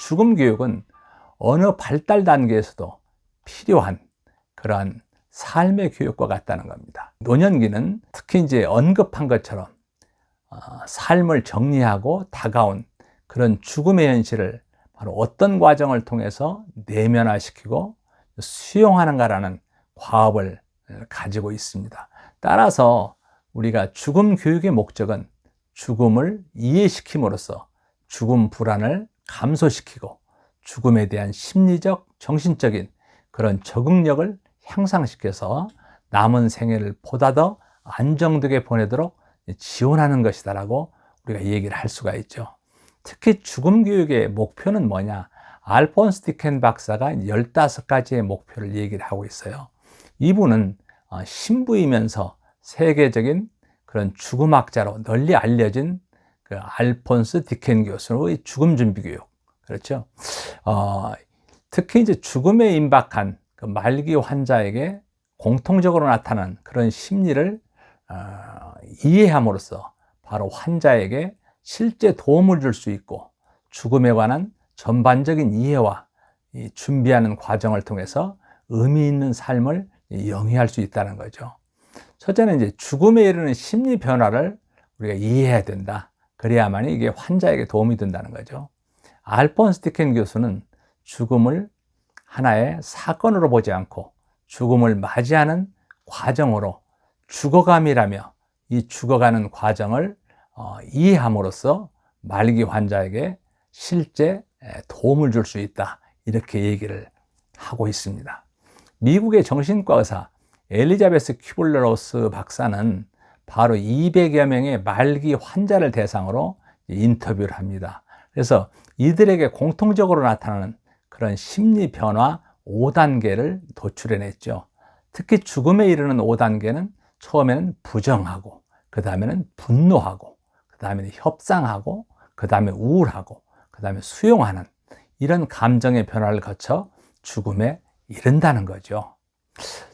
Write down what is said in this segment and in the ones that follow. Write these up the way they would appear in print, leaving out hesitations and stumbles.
죽음 교육은 어느 발달 단계에서도 필요한 그러한 삶의 교육과 같다는 겁니다. 노년기는 특히 이제 언급한 것처럼 삶을 정리하고 다가온 그런 죽음의 현실을 바로 어떤 과정을 통해서 내면화시키고 수용하는가라는 과업을 가지고 있습니다. 따라서 우리가 죽음 교육의 목적은 죽음을 이해시킴으로써 죽음 불안을 감소시키고 죽음에 대한 심리적, 정신적인 그런 적응력을 향상시켜서 남은 생애를 보다 더 안정되게 보내도록 지원하는 것이다라고 우리가 얘기를 할 수가 있죠. 특히 죽음 교육의 목표는 뭐냐? 알폰스 디켄 박사가 15가지의 목표를 얘기를 하고 있어요. 이분은 신부이면서 세계적인 그런 죽음학자로 널리 알려진 그 알폰스 디켄 교수의 죽음 준비 교육. 그렇죠. 특히 이제 죽음에 임박한 그 말기 환자에게 공통적으로 나타난 그런 심리를 이해함으로써 바로 환자에게 실제 도움을 줄 수 있고 죽음에 관한 전반적인 이해와 이 준비하는 과정을 통해서 의미 있는 삶을 영위할 수 있다는 거죠. 첫째는 이제 죽음에 이르는 심리 변화를 우리가 이해해야 된다. 그래야만 이게 환자에게 도움이 된다는 거죠. 알폰스 디켄 교수는 죽음을 하나의 사건으로 보지 않고 죽음을 맞이하는 과정으로 죽어감이라며 이 죽어가는 과정을 이해함으로써 말기 환자에게 실제 도움을 줄 수 있다. 이렇게 얘기를 하고 있습니다. 미국의 정신과 의사 엘리자베스 큐블러-로스 박사는 바로 200여 명의 말기 환자를 대상으로 인터뷰를 합니다. 그래서 이들에게 공통적으로 나타나는 그런 심리 변화 5단계를 도출해냈죠. 특히 죽음에 이르는 5단계는 처음에는 부정하고, 그 다음에는 분노하고, 그 다음에는 협상하고, 그 다음에 우울하고, 그 다음에 수용하는 이런 감정의 변화를 거쳐 죽음에 이른다는 거죠.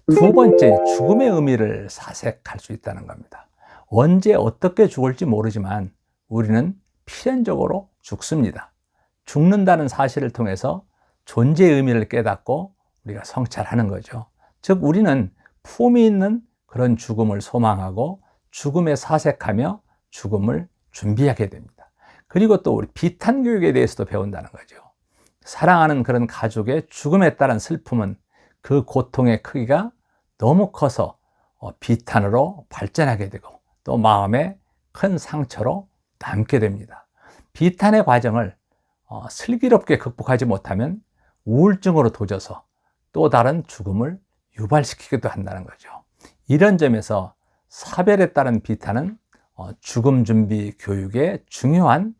두 번째, 죽음의 의미를 사색할 수 있다는 겁니다. 언제 어떻게 죽을지 모르지만 우리는 필연적으로 죽습니다. 죽는다는 사실을 통해서 존재의 의미를 깨닫고 우리가 성찰하는 거죠. 즉 우리는 품이 있는 그런 죽음을 소망하고 죽음에 사색하며 죽음을 준비하게 됩니다. 그리고 또 우리 비탄 교육에 대해서도 배운다는 거죠. 사랑하는 그런 가족의 죽음에 따른 슬픔은 그 고통의 크기가 너무 커서 비탄으로 발전하게 되고 또 마음에 큰 상처로 남게 됩니다. 비탄의 과정을 슬기롭게 극복하지 못하면 우울증으로 도져서 또 다른 죽음을 유발시키기도 한다는 거죠. 이런 점에서 사별에 따른 비탄은 죽음 준비 교육의 중요한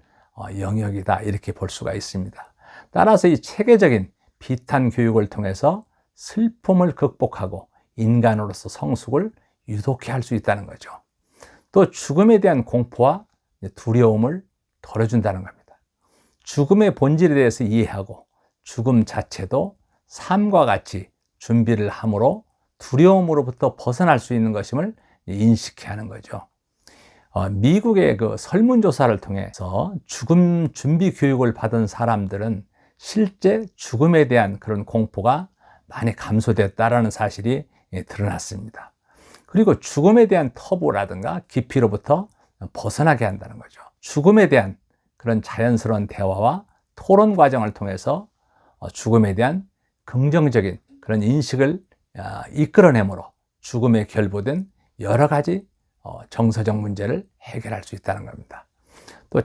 영역이다 이렇게 볼 수가 있습니다. 따라서 이 체계적인 비탄 교육을 통해서 슬픔을 극복하고 인간으로서 성숙을 유독히 할 수 있다는 거죠. 또 죽음에 대한 공포와 두려움을 덜어준다는 겁니다. 죽음의 본질에 대해서 이해하고 죽음 자체도 삶과 같이 준비를 함으로 두려움으로부터 벗어날 수 있는 것임을 인식해야 하는 거죠. 미국의 그 설문조사를 통해서 죽음 준비 교육을 받은 사람들은 실제 죽음에 대한 그런 공포가 많이 감소됐다라는 사실이 드러났습니다. 그리고 죽음에 대한 터부라든가 깊이로부터 벗어나게 한다는 거죠. 죽음에 대한 그런 자연스러운 대화와 토론 과정을 통해서 죽음에 대한 긍정적인 그런 인식을 이끌어내므로 죽음에 결부된 여러 가지 정서적 문제를 해결할 수 있다는 겁니다. 또